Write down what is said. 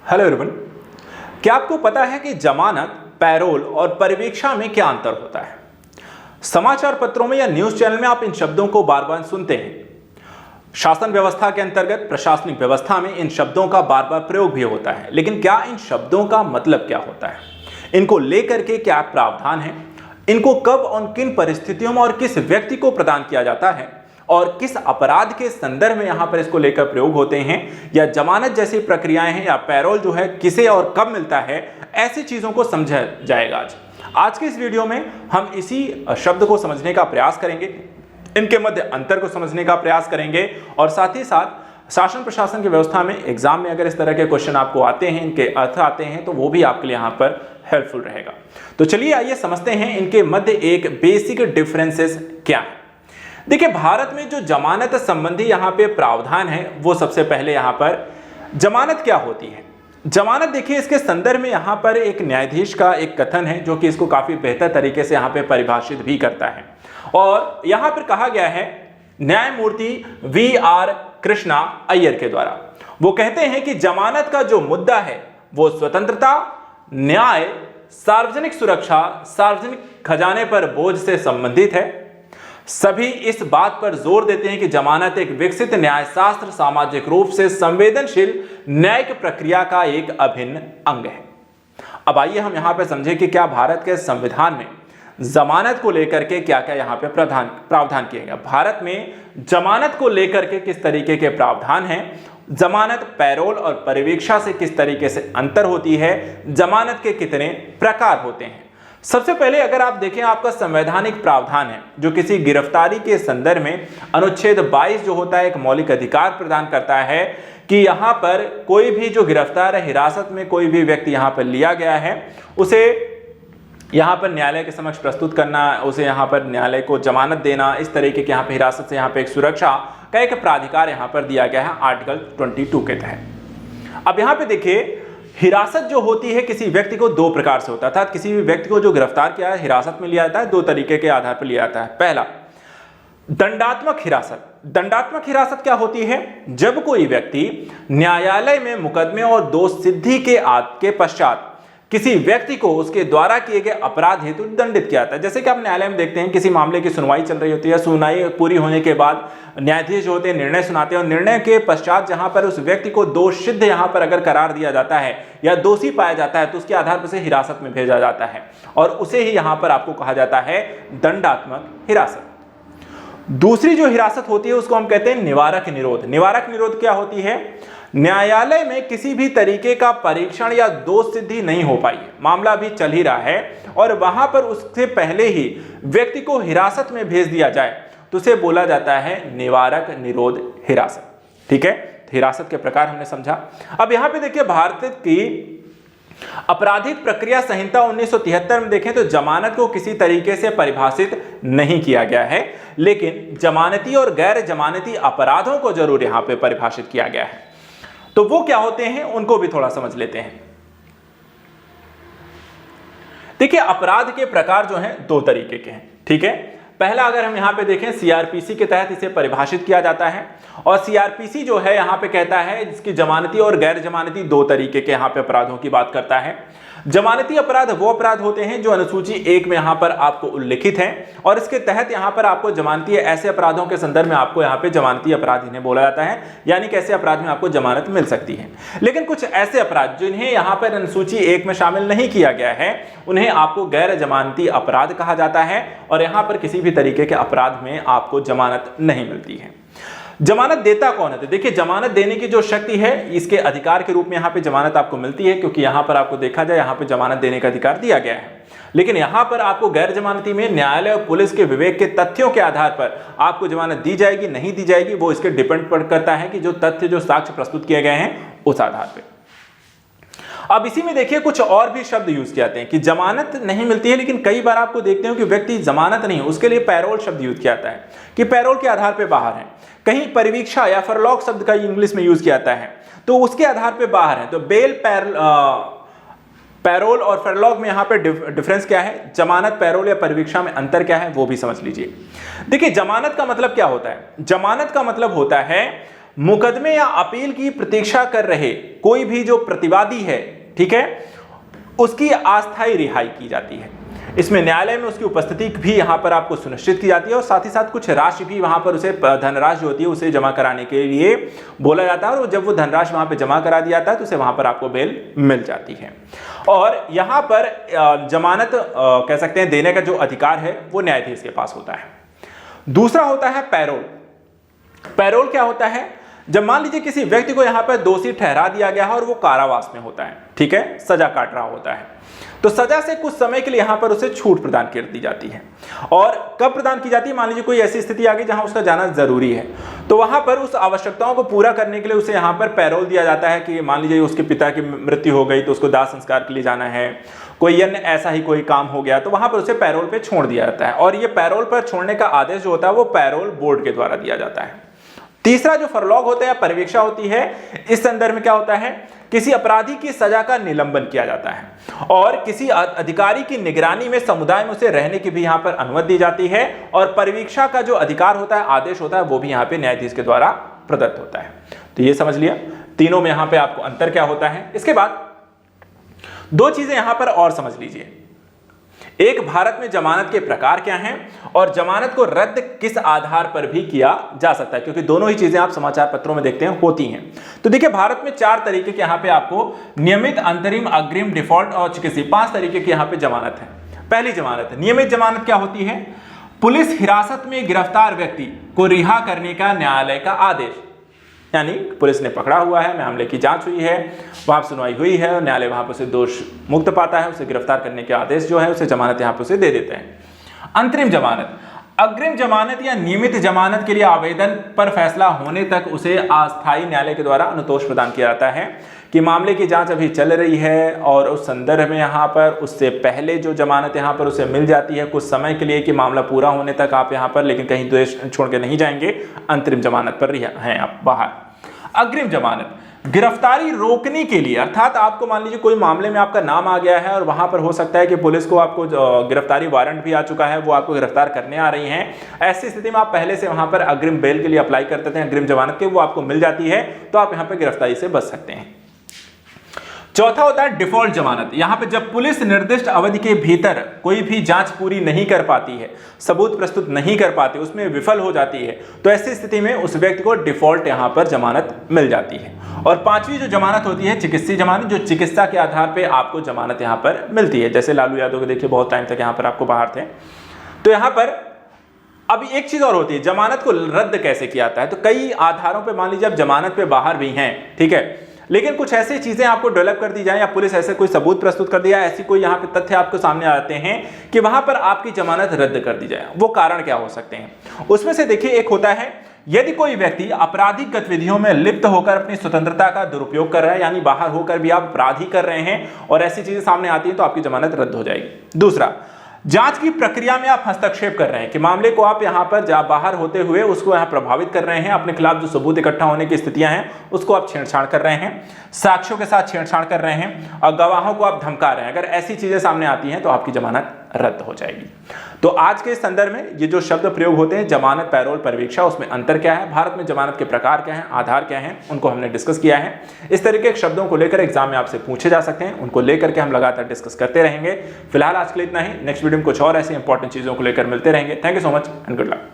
Hello everyone, क्या आपको पता है कि जमानत, पैरोल और परिवीक्षा में क्या अंतर होता है? समाचार पत्रों में या न्यूज चैनल में आप इन शब्दों को बार बार सुनते हैं। शासन व्यवस्था के अंतर्गत प्रशासनिक व्यवस्था में इन शब्दों का बार बार प्रयोग भी होता है, लेकिन क्या इन शब्दों का मतलब क्या होता है? इनको लेकर के क्या प्रावधान है? इनको कब और किन परिस्थितियों में और किस व्यक्ति को प्रदान किया जाता है और किस अपराध के संदर्भ में यहां पर इसको लेकर प्रयोग होते हैं, या जमानत जैसी प्रक्रियाएं हैं, या पैरोल जो है किसे और कब मिलता है, ऐसी चीजों को समझा जाएगा। आज के इस वीडियो में हम इसी शब्द को समझने का प्रयास करेंगे, इनके मध्य अंतर को समझने का प्रयास करेंगे और साथ ही साथ शासन प्रशासन की व्यवस्था में एग्जाम में अगर इस तरह के क्वेश्चन आपको आते हैं, इनके अर्थ आते हैं, तो वो भी आपके लिए यहाँ पर हेल्पफुल रहेगा। तो चलिए आइए समझते हैं इनके मध्य एक बेसिक डिफरेंसेस क्या है। देखिए, भारत में जो जमानत संबंधी यहाँ पे प्रावधान है, वो सबसे पहले यहाँ पर जमानत क्या होती है। जमानत देखिए, इसके संदर्भ में यहाँ पर एक न्यायाधीश का एक कथन है जो कि इसको काफी बेहतर तरीके से यहाँ पे परिभाषित भी करता है। और यहाँ पर कहा गया है न्यायमूर्ति वी.आर. कृष्णा अय्यर के द्वारा। वो कहते हैं कि जमानत का जो मुद्दा है वो स्वतंत्रता, न्याय, सार्वजनिक सुरक्षा, सार्वजनिक खजाने पर बोझ से संबंधित है। सभी इस बात पर जोर देते हैं कि जमानत एक विकसित न्यायशास्त्र, सामाजिक रूप से संवेदनशील न्यायिक प्रक्रिया का एक अभिन्न अंग है। अब आइए हम यहां पर समझें कि क्या भारत के संविधान में जमानत को लेकर के क्या क्या यहां पे प्रावधान किए गए। भारत में जमानत को लेकर के किस तरीके के प्रावधान हैं, जमानत, पैरोल और परिवीक्षा से किस तरीके से अंतर होती है, जमानत के कितने प्रकार होते हैं। सबसे पहले अगर आप देखें, आपका संवैधानिक प्रावधान है जो किसी गिरफ्तारी के संदर्भ में अनुच्छेद 22 जो होता है एक मौलिक अधिकार प्रदान करता है कि यहां पर कोई भी जो गिरफ्तार है, हिरासत में कोई भी व्यक्ति यहां पर लिया गया है, उसे यहां पर न्यायालय के समक्ष प्रस्तुत करना, उसे यहां पर न्यायालय को जमानत देना, इस तरीके के यहां पर हिरासत से यहां पर एक सुरक्षा का एक प्राधिकार यहां पर दिया गया है आर्टिकल 22 के तहत। अब यहां पर देखिए, हिरासत जो होती है किसी व्यक्ति को दो प्रकार से होता है, अर्थात किसी भी व्यक्ति को जो गिरफ्तार किया है हिरासत में लिया जाता है, दो तरीके के आधार पर लिया जाता है। पहला, दंडात्मक हिरासत। दंडात्मक हिरासत क्या होती है? जब कोई व्यक्ति न्यायालय में मुकदमे और दोष सिद्धि के पश्चात किसी व्यक्ति को उसके द्वारा किए गए अपराध हेतु दंडित किया जाता है। जैसे कि आप न्यायालय में देखते हैं, किसी मामले की सुनवाई चल रही होती है, सुनवाई पूरी होने के बाद न्यायाधीश जो होते हैं निर्णय सुनाते हैं और निर्णय के पश्चात जहां पर उस व्यक्ति को दोष सिद्ध यहां पर अगर करार दिया जाता है या दोषी पाया जाता है तो उसके आधार पर उसे हिरासत में भेजा जाता है और उसे ही यहां पर आपको कहा जाता है दंडात्मक हिरासत। दूसरी जो हिरासत होती है उसको हम कहते हैं निवारक निरोध। निवारक निरोध क्या होती है? न्यायालय में किसी भी तरीके का परीक्षण या दोष सिद्धि नहीं हो पाई है, मामला भी चल ही रहा है और वहां पर उससे पहले ही व्यक्ति को हिरासत में भेज दिया जाए तो उसे बोला जाता है निवारक निरोध हिरासत। ठीक है, हिरासत के प्रकार हमने समझा। अब यहां पे देखिए, भारत की आपराधिक प्रक्रिया संहिता 1973 में देखें तो जमानत को किसी तरीके से परिभाषित नहीं किया गया है, लेकिन जमानती और गैर जमानती अपराधों को जरूर यहां पे परिभाषित किया गया है। तो वो क्या होते हैं उनको भी थोड़ा समझ लेते हैं। देखिए, अपराध के प्रकार जो हैं दो तरीके के हैं। ठीक है, पहला अगर हम यहां पे देखें, सीआरपीसी के तहत इसे परिभाषित किया जाता है और सीआरपीसी जो है यहां पे कहता है जिसकी जमानती और गैर जमानती दो तरीके के यहां पे अपराधों की बात करता है। जमानती अपराध वो अपराध होते हैं जो अनुसूची 1 में यहां पर आपको उल्लिखित हैं और इसके तहत यहां पर आपको जमानती ऐसे अपराधों के संदर्भ में आपको यहां पे जमानती अपराध इन्हें बोला जाता है, यानी कि ऐसे अपराध में आपको जमानत मिल सकती है। लेकिन कुछ ऐसे अपराध जिन्हें यहां पर अनुसूची 1 में शामिल नहीं किया गया है उन्हें आपको गैर जमानती अपराध कहा जाता है और यहां पर किसी भी तरीके के अपराध में आपको जमानत नहीं मिलती है। जमानत देता कौन है? तो देखिए, जमानत देने की जो शक्ति है इसके अधिकार के रूप में यहां पे जमानत आपको मिलती है, क्योंकि यहां पर आपको देखा जाए यहां पे जमानत देने का अधिकार दिया गया है। लेकिन यहां पर आपको गैर जमानती में न्यायालय और पुलिस के विवेक के तथ्यों के आधार पर आपको जमानत दी जाएगी नहीं दी जाएगी, वो इसके डिपेंड करता है कि जो तथ्य जो साक्ष्य प्रस्तुत किए गए हैं उस आधार पर। अब इसी में देखिए कुछ और भी शब्द यूज किए जाते हैं कि जमानत नहीं मिलती है, लेकिन कई बार आपको देखते हो कि व्यक्ति जमानत नहीं, उसके लिए पैरोल शब्द यूज किया जाता है कि पैरोल के आधार पर बाहर है। कहीं परिवीक्षा या फरलॉग शब्द का इंग्लिश में यूज किया जाता है तो उसके आधार पर बाहर है। तो बेल, पैरोल और फरलॉग में यहां पे डिफरेंस क्या है, जमानत, पैरोल या परिवीक्षा में अंतर क्या है वो भी समझ लीजिए। देखिए, जमानत का मतलब क्या होता है? जमानत का मतलब होता है मुकदमे या अपील की प्रतीक्षा कर रहे कोई भी जो प्रतिवादी है, ठीक है, उसकी अस्थायी रिहाई की जाती है। इसमें न्यायालय में उसकी उपस्थिति भी यहां पर आपको सुनिश्चित की जाती है और साथ ही साथ कुछ राशि भी वहां पर उसे धनराशि होती है उसे जमा कराने के लिए बोला जाता है और जब वो धनराशि वहां पे जमा करा दिया जाता है तो उसे वहां पर आपको बेल मिल जाती है। और यहां पर जमानत कह सकते हैं देने का जो अधिकार है वो न्यायाधीश के पास होता है। दूसरा होता है पैरोल। पैरोल क्या होता है? जब मान लीजिए किसी व्यक्ति को यहां पर दोषी ठहरा दिया गया है और वो कारावास में होता है, ठीक है, सजा काट रहा होता है, तो सजा से कुछ समय के लिए यहां पर उसे छूट प्रदान कर दी जाती है। और कब प्रदान की जाती है? मान लीजिए कोई ऐसी स्थिति आ गई जहां उसका जाना जरूरी है, तो वहां पर उस आवश्यकताओं को पूरा करने के लिए उसे यहां पर पैरोल दिया जाता है कि मान लीजिए उसके पिता की मृत्यु हो गई तो उसको दाह संस्कार के लिए जाना है, कोई अन्य ऐसा ही कोई काम हो गया तो वहां पर उसे पैरोल पे छोड़ दिया जाता है। और ये पैरोल पर छोड़ने का आदेश जो होता है वो पैरोल बोर्ड के द्वारा दिया जाता है। तीसरा जो फरलॉग होता है, परिवीक्षा होती है, इस संदर्भ में क्या होता है? किसी अपराधी की सजा का निलंबन किया जाता है और किसी अधिकारी की निगरानी में समुदाय में उसे रहने की भी यहां पर अनुमति दी जाती है। और परिवीक्षा का जो अधिकार होता है, आदेश होता है, वो भी यहां पे न्यायाधीश के द्वारा प्रदत्त होता है। तो ये समझ लिया तीनों में यहां पे आपको अंतर क्या होता है। इसके बाद दो चीजें यहां पर और समझ लीजिए। एक, भारत में जमानत के प्रकार क्या हैं और जमानत को रद्द किस आधार पर भी किया जा सकता है, क्योंकि दोनों ही चीजें आप समाचार पत्रों में देखते हैं होती हैं। तो देखिए, भारत में 4 तरीके के यहां पे आपको नियमित, अंतरिम, अग्रिम, डिफॉल्ट और चिकित्सीय 5 तरीके की यहां पे जमानत है। पहली जमानत है नियमित जमानत। क्या होती है? पुलिस हिरासत में गिरफ्तार व्यक्ति को रिहा करने का न्यायालय का आदेश, यानी पुलिस ने पकड़ा हुआ है, मामले की जांच हुई है, वहां सुनवाई हुई है और न्यायालय वहां पर उसे दोष मुक्त पाता है, उसे गिरफ्तार करने के आदेश जो है उसे जमानत यहां पर उसे दे देते हैं। अंतरिम जमानत। अग्रिम जमानत या नियमित जमानत के लिए आवेदन पर फैसला होने तक उसे अस्थायी न्यायालय के द्वारा अनुतोष प्रदान किया जाता है कि मामले की जांच अभी चल रही है और उस संदर्भ में यहाँ पर उससे पहले जो जमानत यहाँ पर उसे मिल जाती है कुछ समय के लिए कि मामला पूरा होने तक आप यहाँ पर लेकिन कहीं देश छोड़ के नहीं जाएंगे, अंतरिम जमानत पर हैं आप बाहर। अग्रिम जमानत गिरफ्तारी रोकने के लिए, अर्थात आपको मान लीजिए कोई मामले में आपका नाम आ गया है और वहां पर हो सकता है कि पुलिस को आपको गिरफ्तारी वारंट भी आ चुका है, वो आपको गिरफ्तार करने आ रही हैं, ऐसी स्थिति में आप पहले से वहां पर अग्रिम बेल के लिए अप्लाई करते थे, अग्रिम जमानत के, वो आपको मिल जाती है तो आप यहां पर गिरफ्तारी से बच सकते हैं। चौथा होता है डिफॉल्ट जमानत। यहां पे जब पुलिस निर्दिष्ट अवधि के भीतर कोई भी जांच पूरी नहीं कर पाती है, सबूत प्रस्तुत नहीं कर पाती, उसमें विफल हो जाती है, तो ऐसी स्थिति में उस व्यक्ति को डिफॉल्ट यहां पर जमानत मिल जाती है। और पांचवी जो जमानत होती है चिकित्सीय जमानत, जो चिकित्सा के आधार पर आपको जमानत यहां पर मिलती है। जैसे लालू यादव को देखिए, बहुत टाइम तक यहां पर आपको बाहर थे, तो यहां पर अब एक चीज और होती है, जमानत को रद्द कैसे किया जाता है। तो कई आधारों पर मान लीजिए आप जमानत पे बाहर भी हैं, ठीक है, लेकिन कुछ ऐसी चीजें आपको डेवलप कर दी जाए या पुलिस ऐसे कोई सबूत प्रस्तुत कर दिया, ऐसी कोई यहाँ पे तथ्य आपको सामने आते हैं कि वहां पर आपकी जमानत रद्द कर दी जाए। वो कारण क्या हो सकते हैं? उसमें से देखिए, एक होता है यदि कोई व्यक्ति आपराधिक गतिविधियों में लिप्त होकर अपनी स्वतंत्रता का दुरुपयोग कर रहा है, यानी बाहर होकर भी आप अपराध ही कर रहे हैं और ऐसी चीजें सामने आती हैं तो आपकी जमानत रद्द हो जाएगी। दूसरा, जांच की प्रक्रिया में आप हस्तक्षेप कर रहे हैं कि मामले को आप यहां पर बाहर होते हुए उसको यहां प्रभावित कर रहे हैं, अपने खिलाफ जो सबूत इकट्ठा होने की स्थितियां हैं उसको आप छेड़छाड़ कर रहे हैं, साक्ष्यों के साथ छेड़छाड़ कर रहे हैं और गवाहों को आप धमका रहे हैं। अगर ऐसी चीजें सामने आती हैं तो आपकी जमानत रद्द हो जाएगी। तो आज के संदर्भ में ये जो शब्द प्रयोग होते हैं, जमानत, पैरोल, परिवीक्षा, उसमें अंतर क्या है, भारत में जमानत के प्रकार क्या हैं, आधार क्या हैं, उनको हमने डिस्कस किया है। इस तरीके के शब्दों को लेकर एग्जाम में आपसे पूछे जा सकते हैं, उनको लेकर के हम लगातार डिस्कस करते रहेंगे। फिलहाल आज के लिए इतना ही। नेक्स्ट वीडियो में कुछ और ऐसी इंपॉर्टेंट चीजों को लेकर मिलते रहेंगे। Thank you so much and good luck.